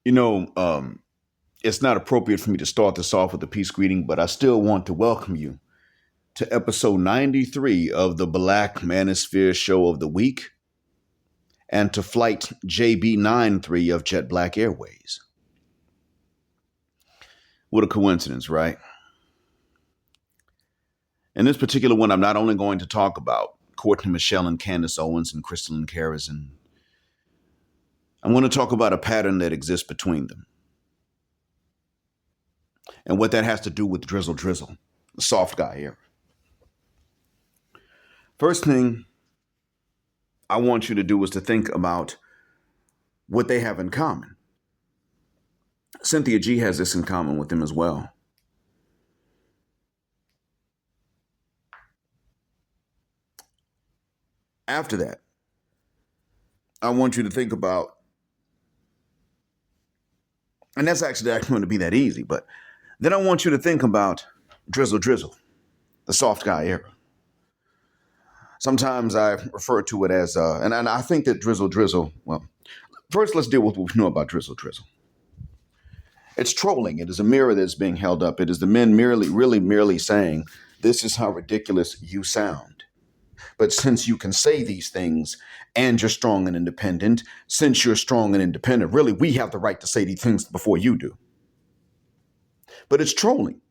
You know, it's not appropriate for me to start this off with a peace greeting, but I still want to welcome you to episode 93 of the Black Manosphere Show of the week and to flight JB93 of Jet Black Airways. What a coincidence, right? In this particular one, I'm not only going to talk about Courtney Michelle and Candance Owens and Krystalin and I'm going to talk about a pattern that exists between them and what that has to do with Drizzle Drizzle, the soft guy era. First thing I want you to do is to think about what they have in common. Cynthia G has this in common with them as well. After that, I want you to think about, and that's actually not going to be that easy, but then I want you to think about Drizzle Drizzle, the soft guy era. Sometimes I refer to it as, and I think that Drizzle Drizzle, well, first let's deal with what we know about Drizzle Drizzle. It's trolling. It is a mirror that's being held up. It is the men merely saying, this is how ridiculous you sound. But since you can say these things and you're strong and independent, since you're strong and independent, really, we have the right to say these things before you do. But it's trolling.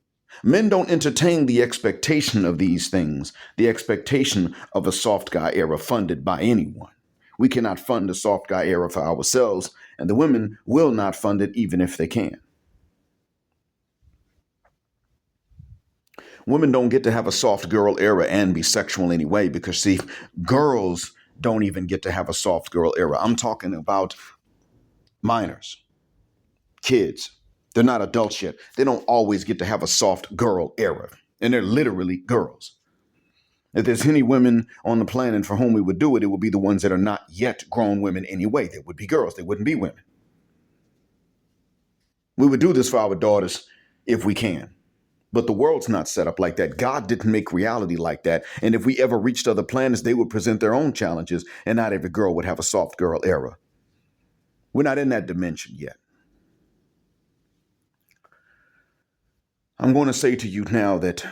Men don't entertain the expectation of these things, the expectation of a soft guy era funded by anyone. We cannot fund a soft guy era for ourselves, and the women will not fund it even if they can. Women don't get to have a soft girl era and be sexual anyway because, see, girls don't even get to have a soft girl era. I'm talking about minors, kids. They're not adults yet. They don't always get to have a soft girl era, and they're literally girls. If there's any women on the planet for whom we would do it, it would be the ones that are not yet grown women anyway. They would be girls. They wouldn't be women. We would do this for our daughters if we can. But the world's not set up like that. God didn't make reality like that. And if we ever reached other planets, they would present their own challenges, and not every girl would have a soft girl era. We're not in that dimension yet. I'm going to say to you now that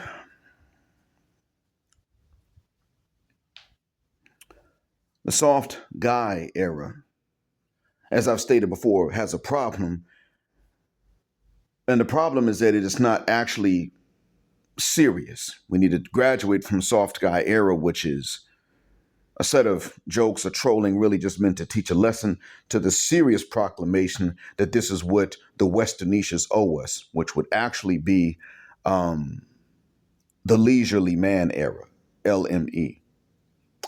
the soft guy era, as I've stated before, has a problem. And the problem is that it is not actually serious. We need to graduate from soft guy era, which is a set of jokes or trolling really just meant to teach a lesson, to the serious proclamation that this is what the Westernicians owe us, which would actually be the leisurely man era, LME.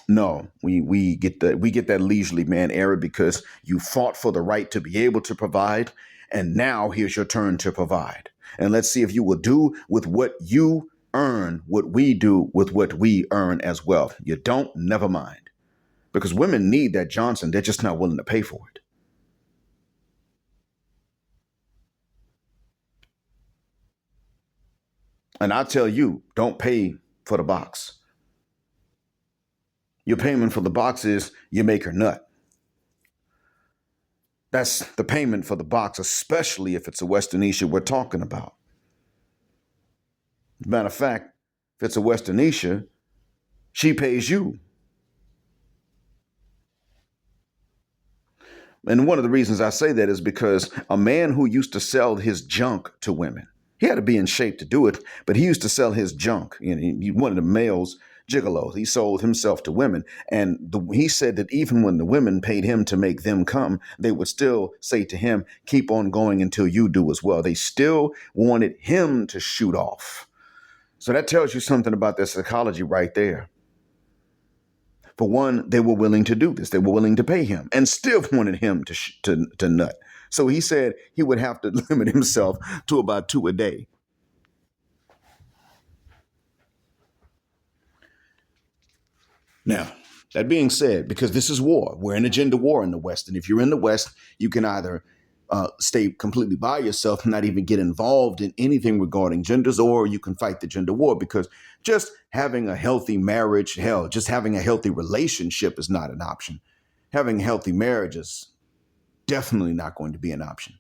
No, we get that leisurely man era because you fought for the right to be able to provide. And now here's your turn to provide. And let's see if you will do with what you earn what we do with what we earn as well. You don't, never mind. Because women need that Johnson. They're just not willing to pay for it. And I tell you, don't pay for the box. Your payment for the box is you make her nut. That's the payment for the box, especially if it's a Westernisha we're talking about. As a matter of fact, if it's a Westernisha, she pays you. And one of the reasons I say that is because a man who used to sell his junk to women, he had to be in shape to do it, but he used to sell his junk. You know, he one of the males gigolos. He sold himself to women. And he said that even when the women paid him to make them come, they would still say to him, keep on going until you do as well. They still wanted him to shoot off. So that tells you something about their psychology right there. For one, they were willing to do this. They were willing to pay him and still wanted him to nut. So he said he would have to limit himself to about 2 a day. Now, that being said, because this is war, we're in a gender war in the West. And if you're in the West, you can either stay completely by yourself, not even get involved in anything regarding genders, or you can fight the gender war, because just having a healthy marriage, hell, just having a healthy relationship is not an option. Having a healthy marriage is definitely not going to be an option.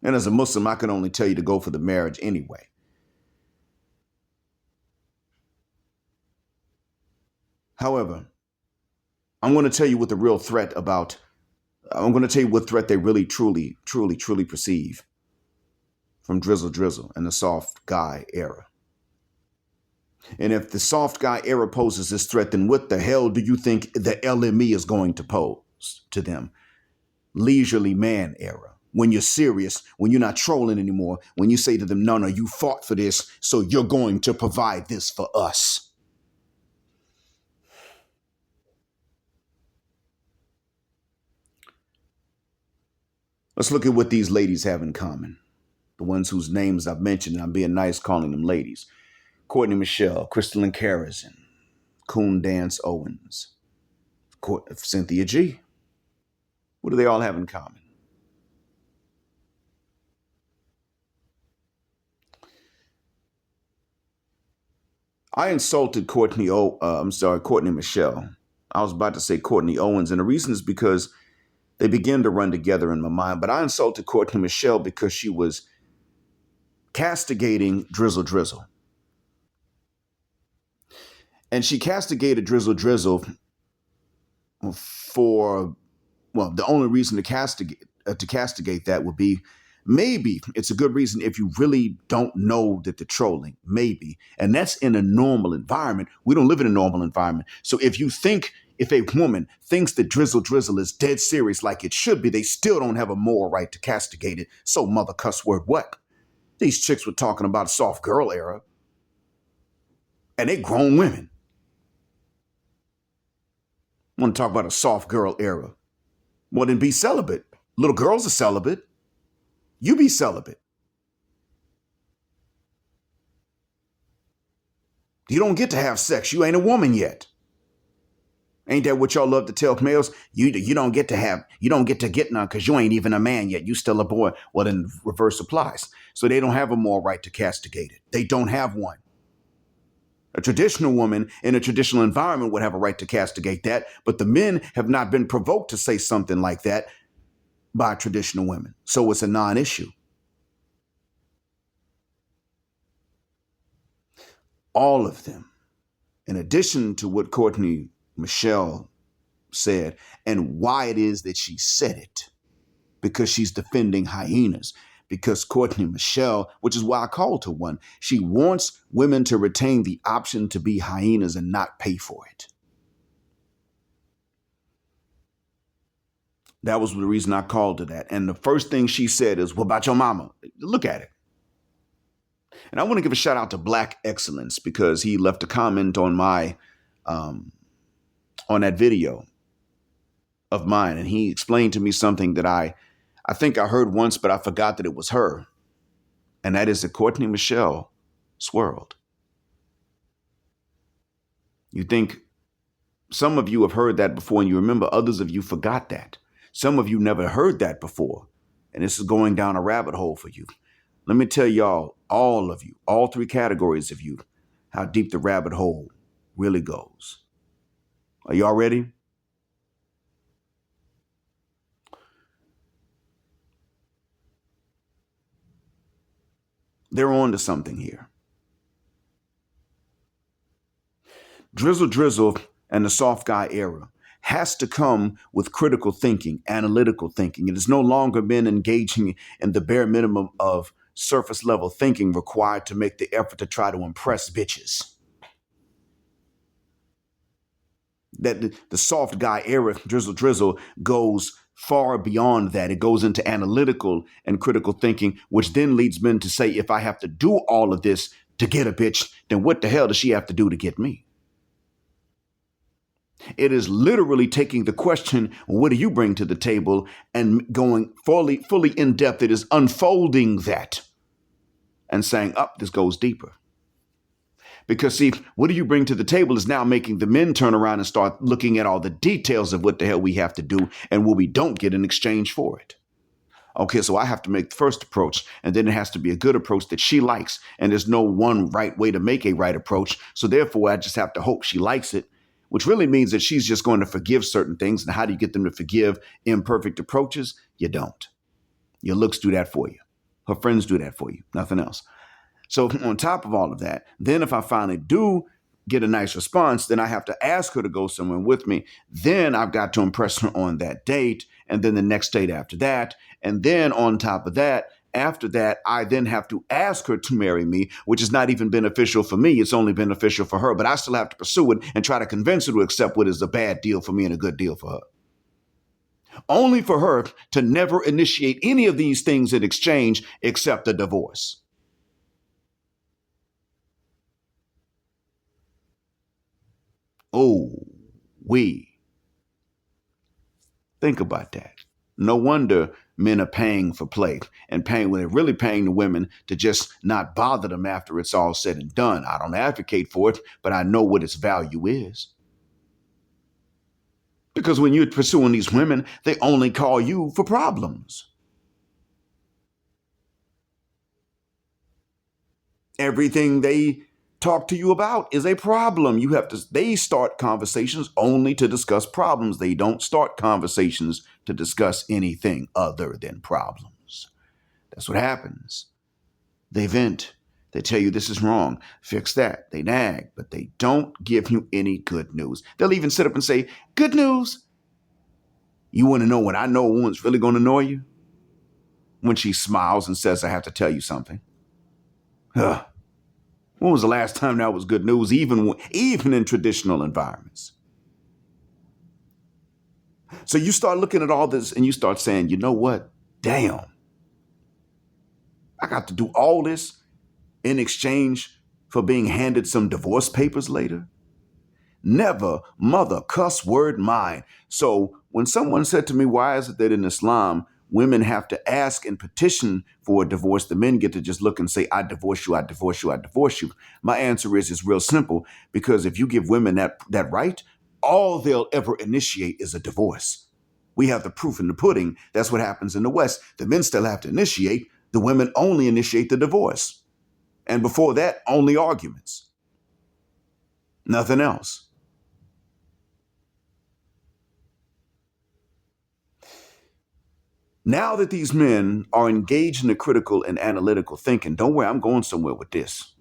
And as a Muslim, I can only tell you to go for the marriage anyway. However, I'm going to tell you what the real threat about, I'm going to tell you what threat they really, truly, truly, truly perceive from Drizzle Drizzle and the soft guy era. And if the soft guy era poses this threat, then what the hell do you think the LME is going to pose to them? Leisurely man era. When you're serious, when you're not trolling anymore, when you say to them, no, you fought for this, so you're going to provide this for us. Let's look at what these ladies have in common. The ones whose names I've mentioned, and I'm being nice calling them ladies. Courtney Michelle, Krystalin, Candance Owens, Cynthia G. What do they all have in common? I insulted Courtney Michelle. I was about to say Courtney Owens, and the reason is because they begin to run together in my mind. But I insulted Courtney Michelle because she was castigating Drizzle Drizzle. And she castigated Drizzle Drizzle for, well, the only reason to castigate that would be, maybe it's a good reason if you really don't know that they're trolling, maybe. And that's in a normal environment. We don't live in a normal environment. So if a woman thinks that Drizzle Drizzle is dead serious like it should be, they still don't have a moral right to castigate it. So mother cuss word what? These chicks were talking about soft girl era. And they grown women. I want to talk about a soft girl era. Well, then be celibate. Little girls are celibate. You be celibate. You don't get to have sex. You ain't a woman yet. Ain't that what y'all love to tell males? You don't get to get none because you ain't even a man yet. You still a boy. Well, then reverse applies. So they don't have a moral right to castigate it. They don't have one. A traditional woman in a traditional environment would have a right to castigate that, but the men have not been provoked to say something like that by traditional women. So it's a non-issue. All of them, in addition to what Courtney Michelle said and why it is that she said it, because she's defending hyenas. Because Courtney Michelle, which is why I called her one, she wants women to retain the option to be hyenas and not pay for it. That was the reason I called her that. And the first thing she said is, what about your mama? Look at it. And I want to give a shout out to Black Excellence because he left a comment on my, on that video of mine. And he explained to me something that I think I heard once, but I forgot that it was her. And that is the Courtney Michelle swirled. You think some of you have heard that before and you remember, others of you forgot that. Some of you never heard that before. And this is going down a rabbit hole for you. Let me tell y'all, all of you, all three categories of you, how deep the rabbit hole really goes. Are y'all ready? They're on to something here. Drizzle Drizzle and the soft guy era has to come with critical thinking, analytical thinking. It has no longer been engaging in the bare minimum of surface level thinking required to make the effort to try to impress bitches. That the soft guy era, Drizzle Drizzle, goes far beyond that. It goes into analytical and critical thinking, which then leads men to say, if I have to do all of this to get a bitch, then what the hell does she have to do to get me? It is literally taking the question, what do you bring to the table, and going fully in depth. It is unfolding that and saying, this goes deeper. Because see, what do you bring to the table is now making the men turn around and start looking at all the details of what the hell we have to do and what we don't get in exchange for it. Okay, so I have to make the first approach, and then it has to be a good approach that she likes. And there's no one right way to make a right approach. So therefore, I just have to hope she likes it, which really means that she's just going to forgive certain things. And how do you get them to forgive imperfect approaches? You don't. Your looks do that for you. Her friends do that for you, nothing else. So on top of all of that, then if I finally do get a nice response, then I have to ask her to go somewhere with me. Then I've got to impress her on that date, and then the next date after that. And then on top of that, after that, I then have to ask her to marry me, which is not even beneficial for me. It's only beneficial for her, but I still have to pursue it and try to convince her to accept what is a bad deal for me and a good deal for her. Only for her to never initiate any of these things in exchange except a divorce. Oh, think about that. No wonder men are paying for play and paying when they're really paying the women to just not bother them after it's all said and done. I don't advocate for it, but I know what its value is. Because when you're pursuing these women, they only call you for problems. Everything they talk to you about is a problem. They start conversations only to discuss problems. They don't start conversations to discuss anything other than problems. That's what happens. They vent. They tell you this is wrong. Fix that. They nag, but they don't give you any good news. They'll even sit up and say, good news. You want to know when I know a woman's really going to annoy you? When she smiles and says, I have to tell you something. When was the last time that was good news, even in traditional environments? So you start looking at all this and you start saying, you know what? Damn. I got to do all this in exchange for being handed some divorce papers later? Never, mother, cuss word mine. So when someone said to me, why is it that in Islam, women have to ask and petition for a divorce, the men get to just look and say, I divorce you, I divorce you, I divorce you. My answer is it's real simple, because if you give women that right, all they'll ever initiate is a divorce. We have the proof in the pudding. That's what happens in the West. The men still have to initiate. The women only initiate the divorce. And before that, only arguments. Nothing else. Now that these men are engaged in the critical and analytical thinking, don't worry, I'm going somewhere with this.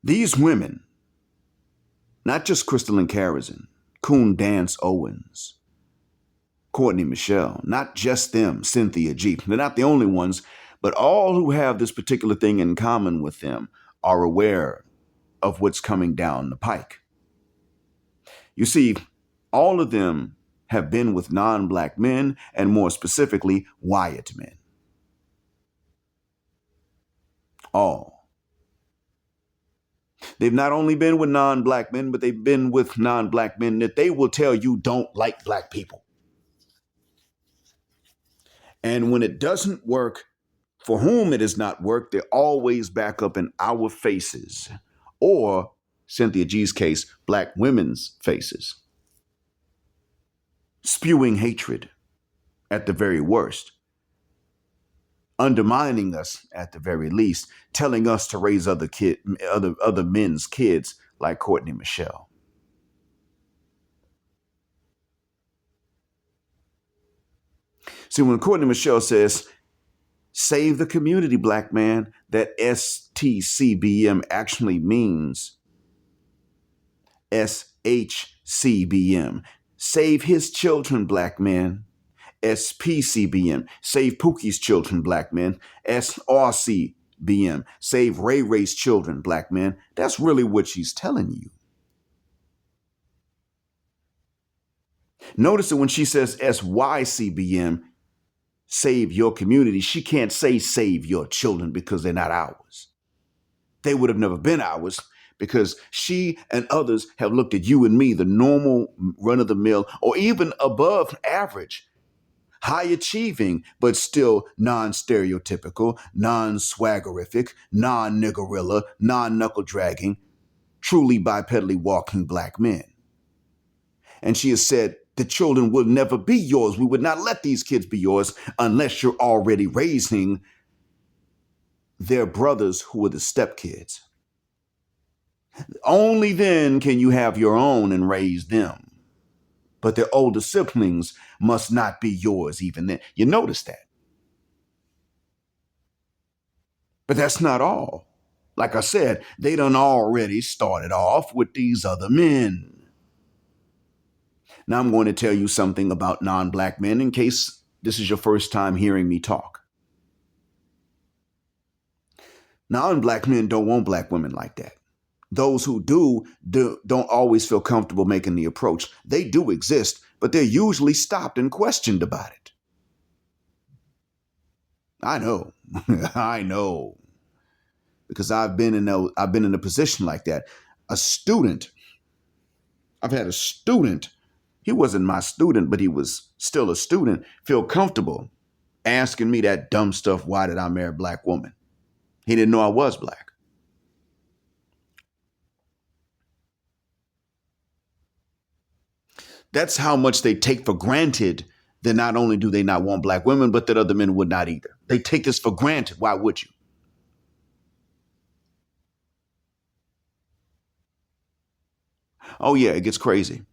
These women, not just Krystalin, Candance Owens, Courtney Michelle, not just them, Cynthia G. They're not the only ones, but all who have this particular thing in common with them are aware of what's coming down the pike. You see, all of them have been with non-Black men, and more specifically, white men. All. They've not only been with non-Black men, but they've been with non-Black men that they will tell you don't like Black people. And when it doesn't work, for whom it has not worked, they're always back up in our faces, or Cynthia G's case, Black women's faces, spewing hatred at the very worst, undermining us at the very least, telling us to raise other men's kids like Courtney Michelle. See, when Courtney Michelle says, save the community, Black man, that STCBM actually means SHCBM. Save his children, Black man. SPCBM. Save Pookie's children, Black men. SRCBM. Save Ray Ray's children, Black men. That's really what she's telling you. Notice that when she says SYCBM, save your community, she can't say save your children because they're not ours. They would have never been ours, because she and others have looked at you and me, the normal run-of-the-mill or even above average, high-achieving, but still non-stereotypical, non-swaggerific, non-niggerilla, non-knuckle-dragging, truly bipedally walking Black men. And she has said, the children will never be yours. We would not let these kids be yours unless you're already raising their brothers who are the stepkids. Only then can you have your own and raise them. But their older siblings must not be yours even then. You notice that. But that's not all. Like I said, they done already started off with these other men. Now I'm going to tell you something about non-black men in case this is your first time hearing me talk. Non-black men don't want black women like that. Those who don't always feel comfortable making the approach. They do exist, but they're usually stopped and questioned about it. I know. I know. Because I've been in a position like that. I've had a student, he wasn't my student, but he was still a student, feel comfortable asking me that dumb stuff, why did I marry a black woman? He didn't know I was black. That's how much they take for granted that not only do they not want black women, but that other men would not either. They take this for granted. Why would you? Oh, yeah, it gets crazy.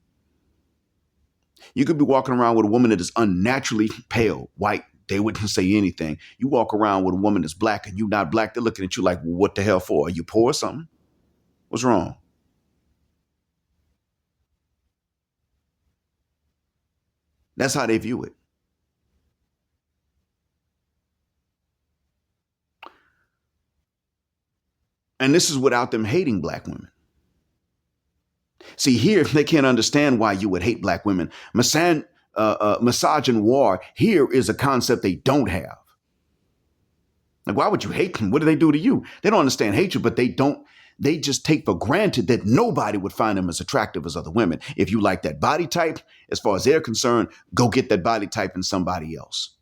You could be walking around with a woman that is unnaturally pale, white. They wouldn't say anything. You walk around with a woman that's black and you not black. They're looking at you like, well, what the hell for? Are you poor or something? What's wrong? That's how they view it. And this is without them hating black women. See, here, they can't understand why you would hate black women. Misogynoir, here is a concept they don't have. Like, why would you hate them? What do they do to you? They don't understand hatred, but they just take for granted that nobody would find them as attractive as other women. If you like that body type, as far as they're concerned, go get that body type in somebody else.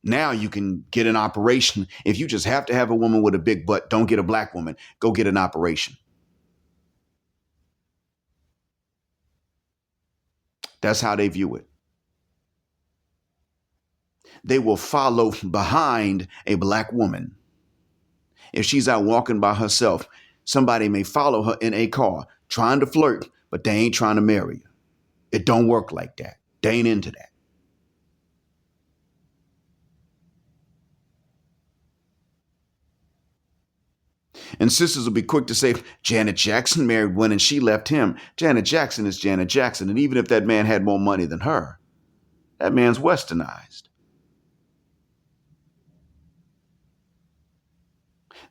Now you can get an operation. If you just have to have a woman with a big butt, don't get a black woman. Go get an operation. That's how they view it. They will follow behind a black woman. If she's out walking by herself, somebody may follow her in a car trying to flirt, but they ain't trying to marry her. It don't work like that. They ain't into that. And sisters will be quick to say, Janet Jackson married one and she left him. Janet Jackson is Janet Jackson. And even if that man had more money than her, that man's westernized.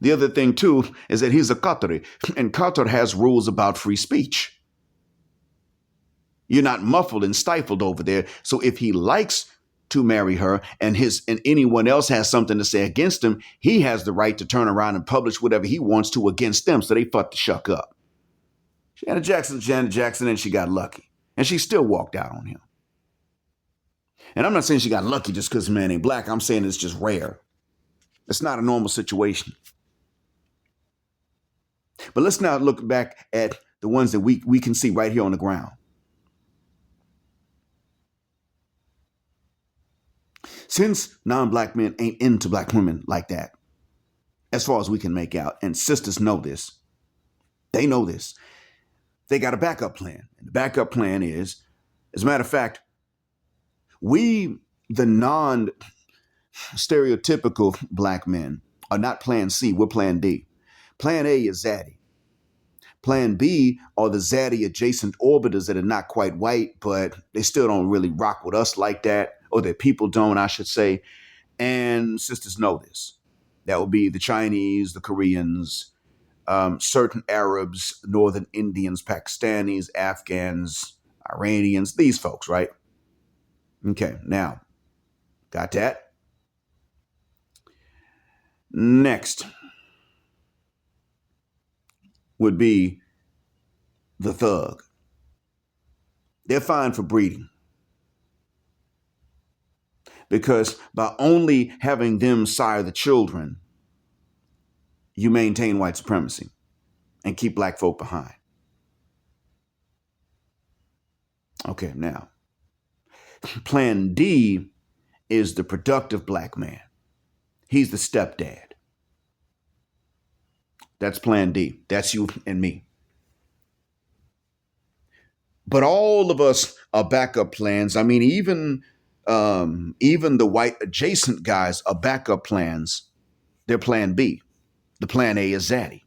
The other thing, too, is that he's a Qatari, and Qatar has rules about free speech. You're not muffled and stifled over there. So if he likes to marry her and anyone else has something to say against him, he has the right to turn around and publish whatever he wants to against them. So they fuck the shuck up. Janet Jackson, and she got lucky. And she still walked out on him. And I'm not saying she got lucky just because the man ain't black. I'm saying it's just rare. It's not a normal situation. But let's now look back at the ones that we can see right here on the ground. Since non-black men ain't into black women like that, as far as we can make out, and sisters know this, they know this, they got a backup plan. And the backup plan is, as a matter of fact, we, the non-stereotypical black men, are not plan C, we're plan D. Plan A is Zaddy. Plan B are the Zaddy adjacent orbiters that are not quite white, but they still don't really rock with us like that, or their people don't, I should say. And sisters know this. That would be the Chinese, the Koreans, certain Arabs, Northern Indians, Pakistanis, Afghans, Iranians, these folks, right? Okay, now, got that? Next would be the thug. They're fine for breeding. Because by only having them sire the children, you maintain white supremacy and keep black folk behind. Okay, now, plan D is the productive black man. He's the stepdad. That's plan D. That's you and me. But all of us are backup plans. I mean, even the white adjacent guys are backup plans their plan B. The plan A is Zaddy.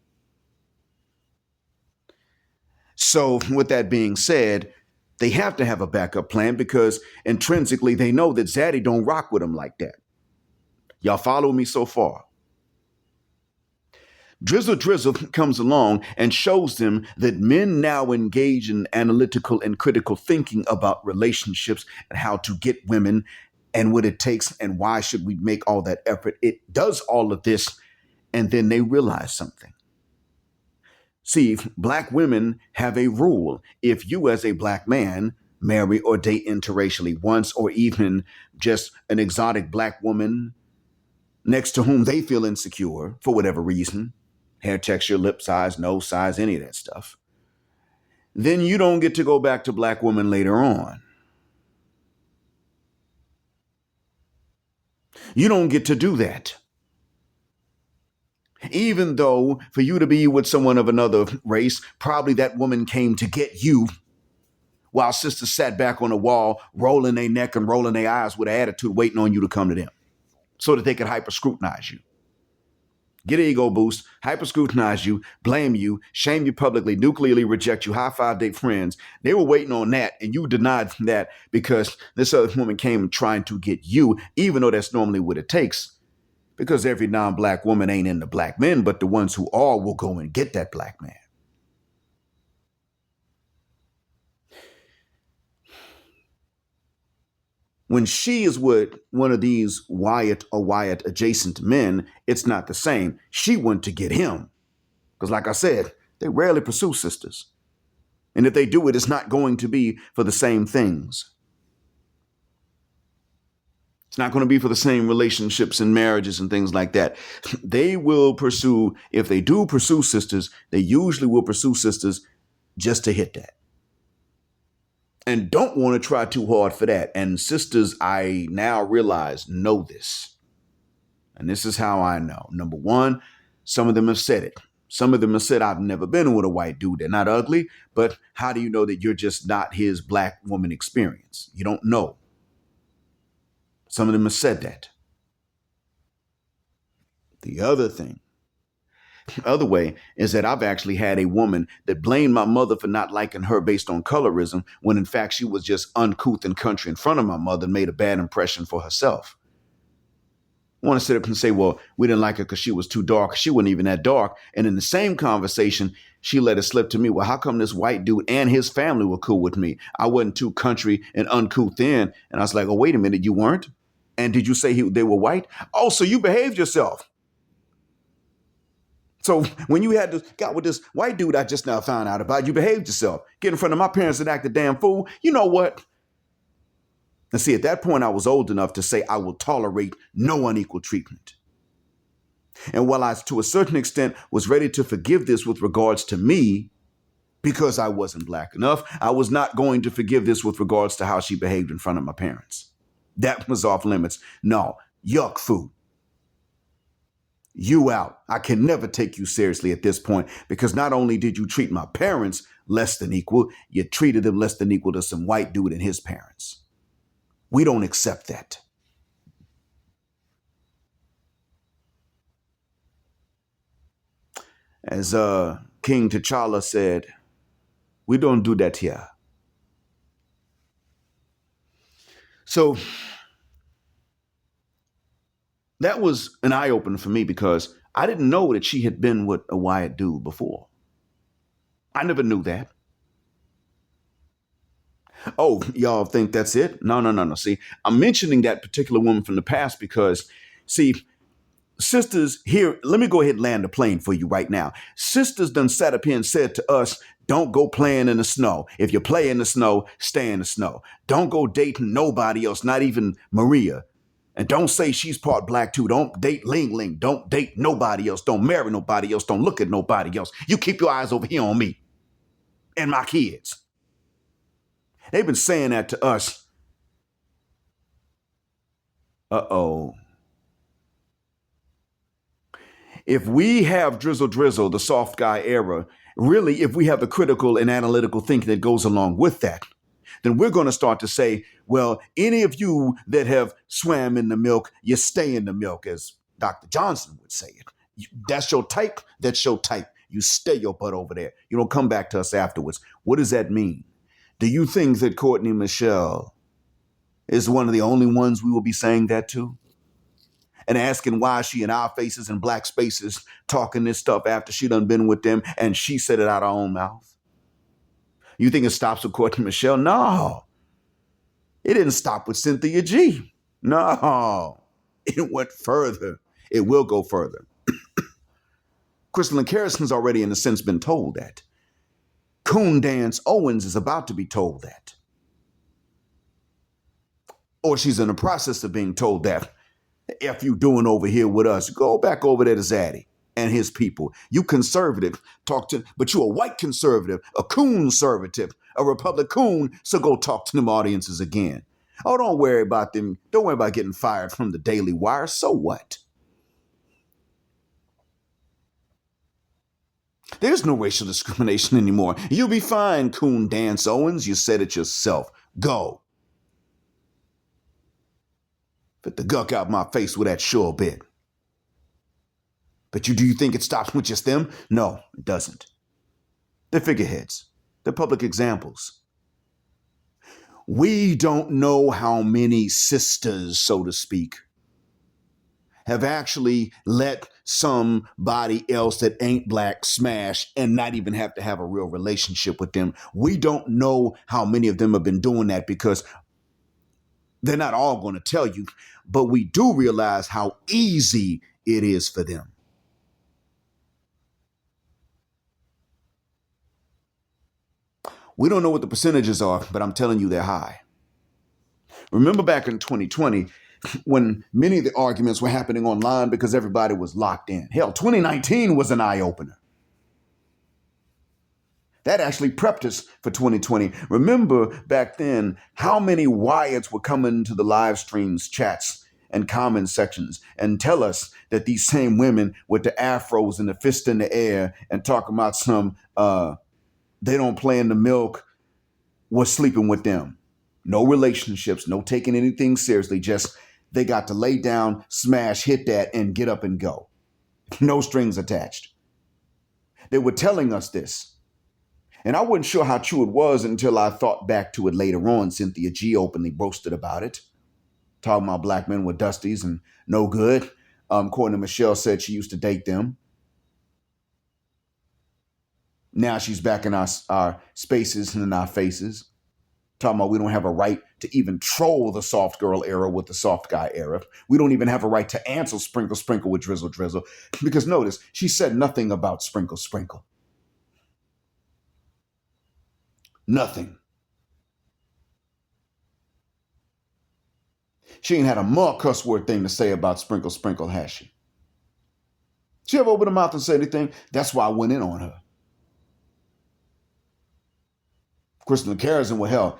So with that being said, they have to have a backup plan because intrinsically they know that Zaddy don't rock with them like that. Y'all follow me so far? Drizzle Drizzle comes along and shows them that men now engage in analytical and critical thinking about relationships and how to get women and what it takes and why should we make all that effort. It does all of this, and then they realize something. See, black women have a rule. If you as a black man marry or date interracially once, or even just an exotic black woman next to whom they feel insecure for whatever reason, hair texture, lip size, nose size, any of that stuff, then you don't get to go back to black women later on. You don't get to do that. Even though for you to be with someone of another race, probably that woman came to get you while sisters sat back on the wall, rolling their neck and rolling their eyes with an attitude, waiting on you to come to them so that they could hyper scrutinize you. Get an ego boost, hyper scrutinize you, blame you, shame you publicly, nuclearly reject you, high five their friends. They were waiting on that, and you denied that because this other woman came trying to get you, even though that's normally what it takes. Because every non-black woman ain't into black men, but the ones who are will go and get that black man. When she is with one of these Wyatt or Wyatt adjacent men, it's not the same. She went to get him. Because like I said, they rarely pursue sisters. And if they do it, it's not going to be for the same things. It's not going to be for the same relationships and marriages and things like that. They will pursue, if they do pursue sisters, they usually will pursue sisters just to hit that. And don't want to try too hard for that. And sisters, I now realize, know this. And this is how I know. Number one, some of them have said it. Some of them have said, I've never been with a white dude. They're not ugly, but how do you know that you're just not his black woman experience? You don't know. Some of them have said that. The other way is that I've actually had a woman that blamed my mother for not liking her based on colorism, when in fact she was just uncouth and country in front of my mother and made a bad impression for herself. I want to sit up and say, well, we didn't like her because she was too dark. She wasn't even that dark. And in the same conversation, she let it slip to me, well, how come this white dude and his family were cool with me? I wasn't too country and uncouth then. And I was like, oh, wait a minute, you weren't? And did you say they were white? Oh, so you behaved yourself. So when you got with this white dude I just now found out about, you behaved yourself. Get in front of my parents and act a damn fool. You know what? And see, at that point, I was old enough to say I will tolerate no unequal treatment. And while I, to a certain extent, was ready to forgive this with regards to me, because I wasn't black enough, I was not going to forgive this with regards to how she behaved in front of my parents. That was off limits. No, yuck food. You out. I can never take you seriously at this point, because not only did you treat my parents less than equal, you treated them less than equal to some white dude and his parents. We don't accept that. As King T'Challa said, we don't do that here. So that was an eye-opener for me, because I didn't know that she had been with a Wyatt dude before. I never knew that. Oh, y'all think that's it? No. See, I'm mentioning that particular woman from the past because, see, sisters here, let me go ahead and land the plane for you right now. Sisters done sat up here and said to us, don't go playing in the snow. If you play in the snow, stay in the snow. Don't go dating nobody else, not even Maria. And don't say she's part black too. Don't date Ling Ling. Don't date nobody else. Don't marry nobody else. Don't look at nobody else. You keep your eyes over here on me and my kids. They've been saying that to us. Uh-oh. If we have Drizzle Drizzle, the soft guy era, really, if we have the critical and analytical thinking that goes along with that, then we're going to start to say, well, any of you that have swam in the milk, you stay in the milk, as Dr. Johnson would say it. That's your type. That's your type. You stay your butt over there. You don't come back to us afterwards. What does that mean? Do you think that Courtney Michelle is one of the only ones we will be saying that to? And asking why she in our faces and black spaces talking this stuff after she done been with them and she said it out of her own mouth? You think it stops with Courtney Michelle? No. It didn't stop with Cynthia G. No. It went further. It will go further. Krystalin Harrison's already, in a sense, been told that. Candance Owens is about to be told that. Or she's in the process of being told that. If you doing over here with us, go back over there to Zaddy and his people. You conservative, but you a white conservative, a conservative, a Republican, so go talk to them audiences again. Oh, don't worry about them. Don't worry about getting fired from the Daily Wire. So what? There's no racial discrimination anymore. You'll be fine, Candance Owens. You said it yourself. Go. Fit the guck out my face with that sure bit. But do you think it stops with just them? No, it doesn't. They're figureheads. They're public examples. We don't know how many sisters, so to speak, have actually let somebody else that ain't black smash and not even have to have a real relationship with them. We don't know how many of them have been doing that because they're not all going to tell you, but we do realize how easy it is for them. We don't know what the percentages are, but I'm telling you they're high. Remember back in 2020, when many of the arguments were happening online because everybody was locked in. Hell, 2019 was an eye-opener. That actually prepped us for 2020. Remember back then how many Wyatts were coming to the live streams, chats, and comment sections and tell us that these same women with the afros and the fist in the air and talking about some they don't play in the milk was sleeping with them. No relationships, no taking anything seriously, just they got to lay down, smash, hit that, and get up and go. No strings attached. They were telling us this. And I wasn't sure how true it was until I thought back to it later on. Cynthia G openly boasted about it. Talking about black men with dusties and no good. Courtney Michelle said she used to date them. Now she's back in our spaces and in our faces. Talking about we don't have a right to even troll the soft girl era with the soft guy era. We don't even have a right to answer Sprinkle Sprinkle with Drizzle Drizzle. Because notice, she said nothing about Sprinkle Sprinkle. Nothing. She ain't had a more cuss word thing to say about Sprinkle Sprinkle, has she? She ever opened her mouth and say anything? That's why I went in on her. Krystalin Harrison, well, hell,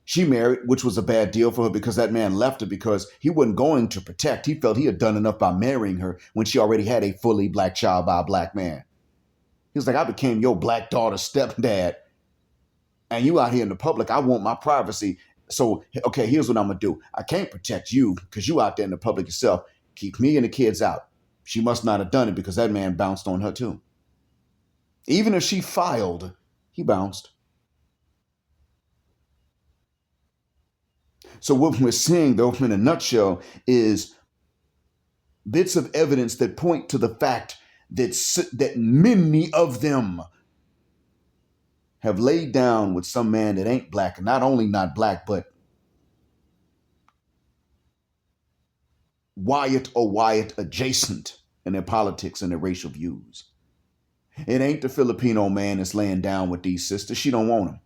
she married, which was a bad deal for her because that man left her because he wasn't going to protect. He felt he had done enough by marrying her when she already had a fully black child by a black man. He was like, I became your black daughter's stepdad. And you out here in the public, I want my privacy. So, okay, here's what I'm going to do. I can't protect you because you out there in the public yourself. Keep me and the kids out. She must not have done it because that man bounced on her too. Even if she filed, he bounced. So what we're seeing, though, in a nutshell, is bits of evidence that point to the fact that many of them have laid down with some man that ain't black, and not only not black, but Wyatt or Wyatt adjacent in their politics and their racial views. It ain't the Filipino man that's laying down with these sisters. She don't want him.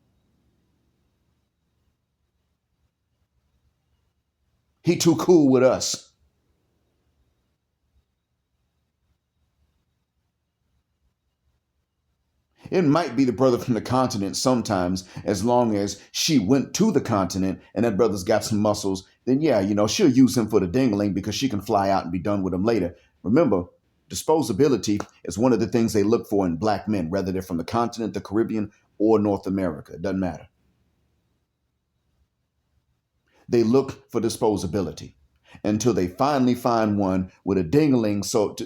He too cool with us. It might be the brother from the continent sometimes, as long as she went to the continent and that brother's got some muscles, then yeah, she'll use him for the dingling because she can fly out and be done with him later. Remember, disposability is one of the things they look for in black men, whether they're from the continent, the Caribbean, or North America. It doesn't matter. They look for disposability. until they finally find one with a dingling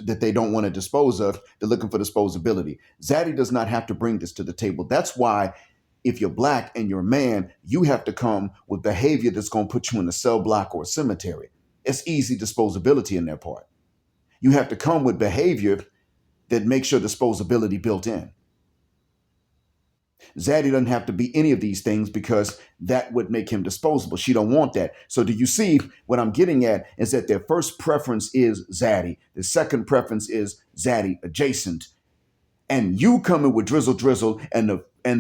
that they don't want to dispose of. They're looking for disposability. Zaddy does not have to bring this to the table. That's why if you're Black and you're a man, you have to come with behavior that's going to put you in a cell block or a cemetery. It's easy disposability in their part. You have to come with behavior that makes your disposability built in. Zaddy doesn't have to be any of these things because that would make him disposable. She don't want that. So do you see what I'm getting at is that their first preference is Zaddy. The second preference is Zaddy adjacent. And you coming with Drizzle Drizzle and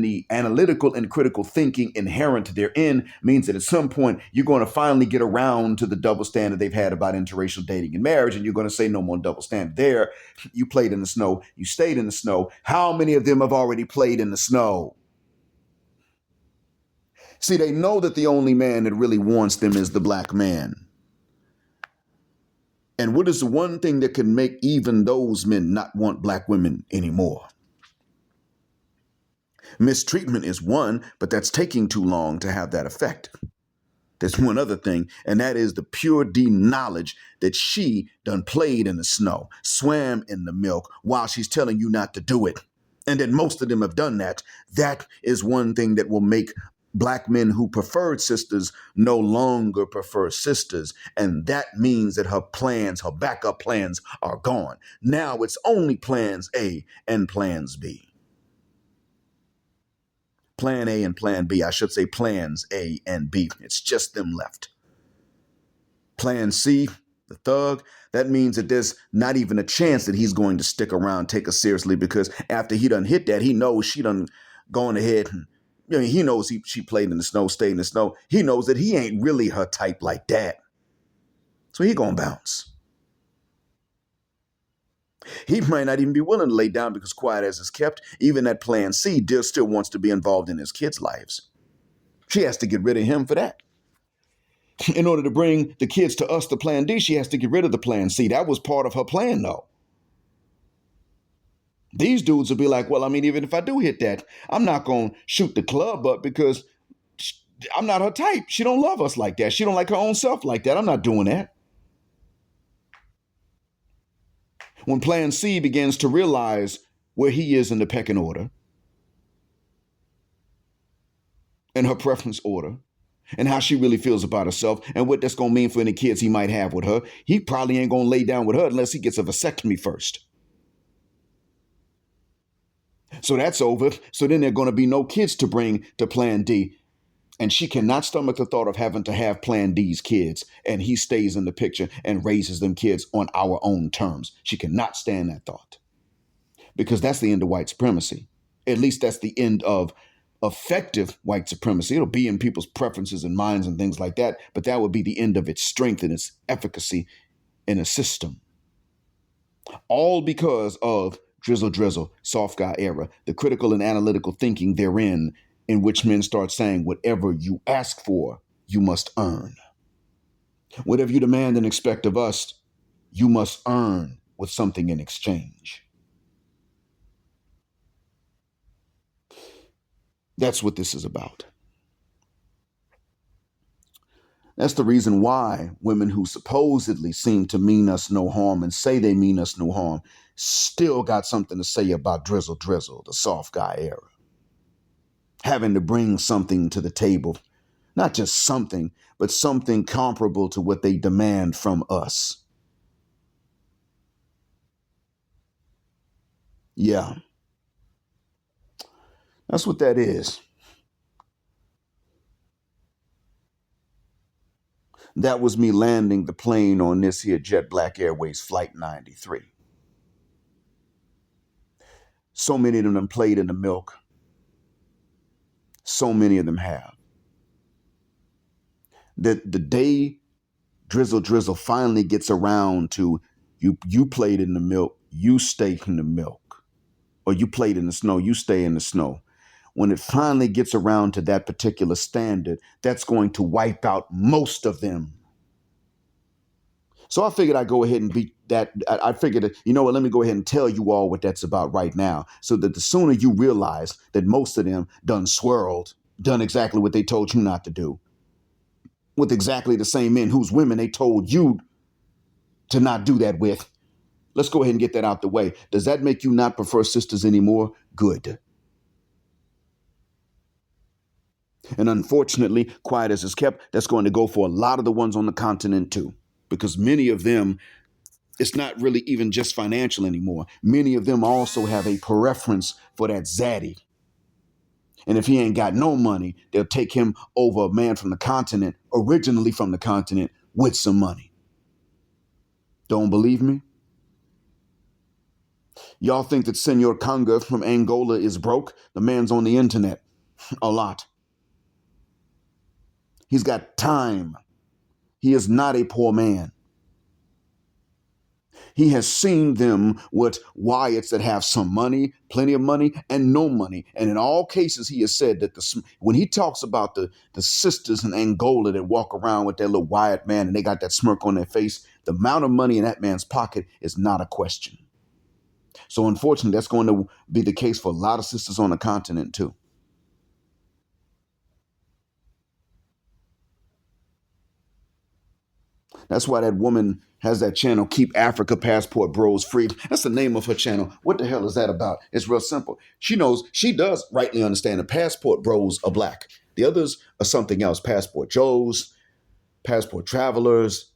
the analytical and critical thinking inherent therein means that at some point you're going to finally get around to the double standard they've had about interracial dating and marriage, and you're going to say no more double standard there. You played in the snow. You stayed in the snow. How many of them have already played in the snow? See, they know that the only man that really wants them is the Black man. And what is the one thing that can make even those men not want Black women anymore? Mistreatment is one, but that's taking too long to have that effect. There's one other thing, and that is the pure knowledge that she done played in the snow, swam in the milk while she's telling you not to do it. And that most of them have done that. That is one thing that will make Black men who preferred sisters no longer prefer sisters. And that means that her plans, her backup plans are gone. Now it's only plans A and plans B. Plan A and plan B. I should say plans A and B. It's just them left. Plan C, the thug, that means that there's not even a chance that he's going to stick around, take her seriously, because after he done hit that, he knows she done gone ahead and he knows she played in the snow, stayed in the snow. He knows that he ain't really her type like that. So he gonna bounce. He might not even be willing to lay down because quiet as is kept, even that plan C still wants to be involved in his kids' lives. She has to get rid of him for that. In order to bring the kids to us, the plan D, she has to get rid of the plan C. That was part of her plan, though. These dudes will be like, well, I mean, even if I do hit that, I'm not going to shoot the club up because I'm not her type. She don't love us like that. She don't like her own self like that. I'm not doing that. When plan C begins to realize where he is in the pecking order and her preference order and how she really feels about herself and what that's going to mean for any kids he might have with her, he probably ain't going to lay down with her unless he gets a vasectomy first. So that's over. So then there are going to be no kids to bring to plan D. And she cannot stomach the thought of having to have plan D's kids. And he stays in the picture and raises them kids on our own terms. She cannot stand that thought. Because that's the end of white supremacy. At least that's the end of effective white supremacy. It'll be in people's preferences and minds and things like that. But that would be the end of its strength and its efficacy in a system. All because of Drizzle Drizzle, soft guy era, the critical and analytical thinking therein, in which men start saying, whatever you ask for, you must earn. Whatever you demand and expect of us, you must earn with something in exchange. That's what this is about. That's the reason why women who supposedly seem to mean us no harm and say they mean us no harm still got something to say about Drizzle Drizzle, the soft guy era. Having to bring something to the table, not just something, but something comparable to what they demand from us. Yeah. That's what that is. That was me landing the plane on this here Jet Black Airways Flight 93. So many of them played in the milk. So many of them have. The day Drizzle Drizzle finally gets around to you played in the milk, you stay in the milk. Or you played in the snow, you stay in the snow. When it finally gets around to that particular standard, that's going to wipe out most of them. So I figured I'd go ahead and beat that. I figured, you know what, let me go ahead and tell you all what that's about right now, so that the sooner you realize that most of them done swirled, done exactly what they told you not to do, with exactly the same men whose women they told you to not do that with. Let's go ahead and get that out the way. Does that make you not prefer sisters anymore? Good. And unfortunately, quiet as it's kept, that's going to go for a lot of the ones on the continent too, because many of them, it's not really even just financial anymore. Many of them also have a preference for that zaddy. And if he ain't got no money, they'll take him over a man from the continent, originally from the continent, with some money. Don't believe me? Y'all think that Senor Conga from Angola is broke? The man's on the internet a lot. He's got time. He is not a poor man. He has seen them with Wyatts that have some money, plenty of money, and no money. And in all cases, he has said that when he talks about the sisters in Angola that walk around with their little Wyatt man and they got that smirk on their face, the amount of money in that man's pocket is not a question. So unfortunately, that's going to be the case for a lot of sisters on the continent too. That's why that woman has that channel, Keep Africa Passport Bros Free. That's the name of her channel. What the hell is that about? It's real simple. She knows, she does rightly understand the passport bros are black. The others are something else. Passport Joes, passport travelers.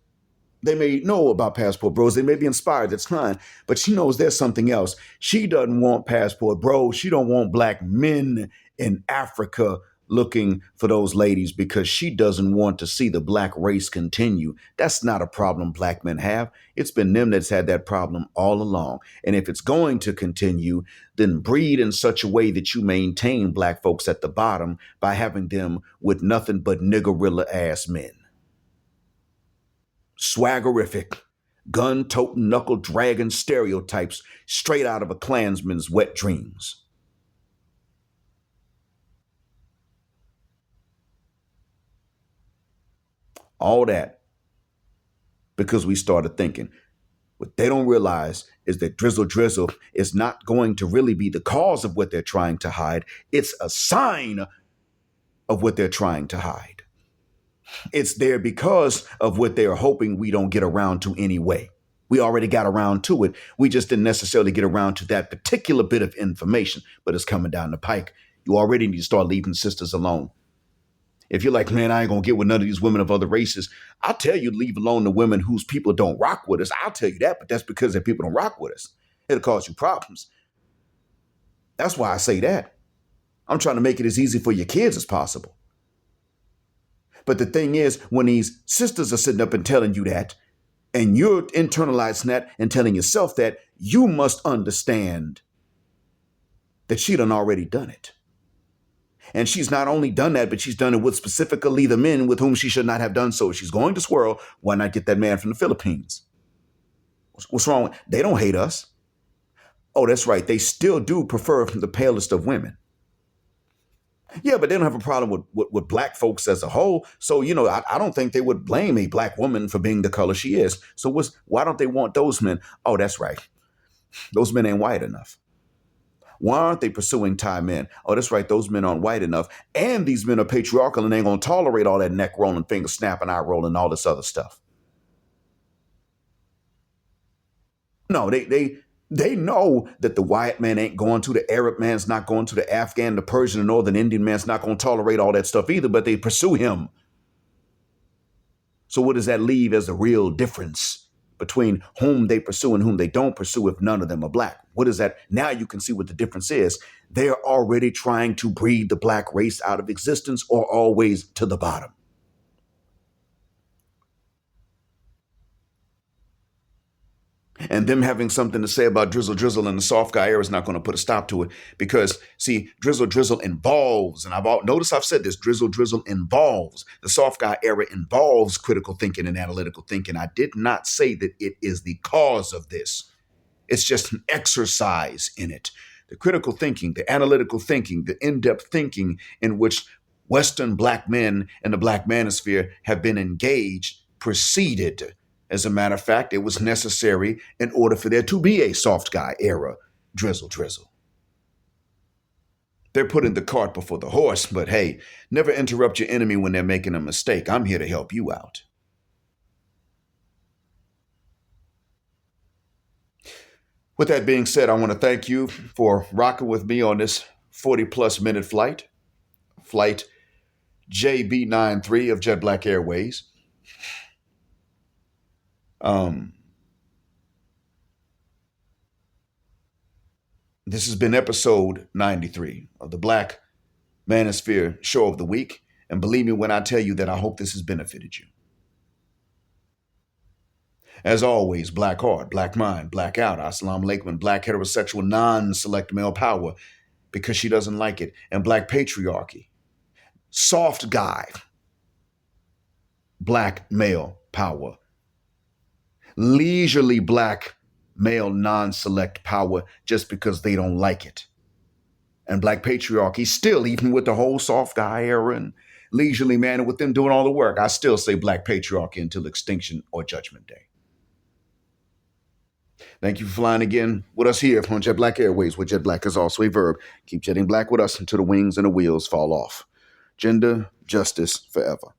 They may know about passport bros. They may be inspired. That's fine. But she knows there's something else. She doesn't want passport bros. She don't want black men in Africa looking for those ladies because she doesn't want to see the black race continue. That's not a problem black men have. It's been them that's had that problem all along. And if it's going to continue, then breed in such a way that you maintain black folks at the bottom by having them with nothing but niggerilla ass men. Swaggerific, gun-toting, knuckle-dragging stereotypes straight out of a Klansman's wet dreams. All that because we started thinking. What they don't realize is that Drizzle Drizzle is not going to really be the cause of what they're trying to hide. It's a sign of what they're trying to hide. It's there because of what they're hoping we don't get around to anyway. We already got around to it. We just didn't necessarily get around to that particular bit of information, but it's coming down the pike. You already need to start leaving sisters alone. If you're like, man, I ain't going to get with none of these women of other races, I'll tell you, leave alone the women whose people don't rock with us. I'll tell you that, but that's because their people don't rock with us. It'll cause you problems. That's why I say that. I'm trying to make it as easy for your kids as possible. But the thing is, when these sisters are sitting up and telling you that, and you're internalizing that and telling yourself that, you must understand that she done already done it. And she's not only done that, but she's done it with specifically the men with whom she should not have done so. If she's going to swirl, why not get that man from the Philippines? What's wrong? They don't hate us. Oh, that's right. They still do prefer the palest of women. Yeah, but they don't have a problem with black folks as a whole. So, I don't think they would blame a black woman for being the color she is. So why don't they want those men? Oh, that's right. Those men ain't white enough. Why aren't they pursuing Thai men? Oh, that's right. Those men aren't white enough. And these men are patriarchal and they ain't going to tolerate all that neck rolling, finger snapping, eye rolling, all this other stuff. No, they know that the white man ain't going to, the Arab man's not going to, the Afghan, the Persian, the Northern Indian man's not going to tolerate all that stuff either, but they pursue him. So what does that leave as a real difference between whom they pursue and whom they don't pursue if none of them are black? What is that? Now you can see what the difference is. They're already trying to breed the black race out of existence or always to the bottom. And them having something to say about Drizzle Drizzle and the soft guy era is not going to put a stop to it because, see, Drizzle Drizzle involves, and notice I've said this, Drizzle Drizzle involves, the soft guy era involves critical thinking and analytical thinking. I did not say that it is the cause of this. It's just an exercise in it. The critical thinking, the analytical thinking, the in-depth thinking in which Western black men and the Black Manosphere have been engaged preceded. As a matter of fact, it was necessary in order for there to be a soft guy era Drizzle Drizzle. They're putting the cart before the horse, but hey, never interrupt your enemy when they're making a mistake. I'm here to help you out. With that being said, I want to thank you for rocking with me on this 40-plus minute flight JB93 of Jet Black Airways. This has been episode 93 of the Black Manosphere Show of the Week. And believe me when I tell you that I hope this has benefited you. As always, black heart, black mind, black out, assalamu alaikum, and black heterosexual non-select male power because she doesn't like it, and black patriarchy, soft guy, black male power, leisurely black male non-select power just because they don't like it. And black patriarchy still, even with the whole soft guy era and leisurely man and with them doing all the work, I still say black patriarchy until extinction or judgment day. Thank you for flying again with us here on Jet Black Airways, where jet black is also a verb. Keep jetting black with us until the wings and the wheels fall off. Gender, justice, forever.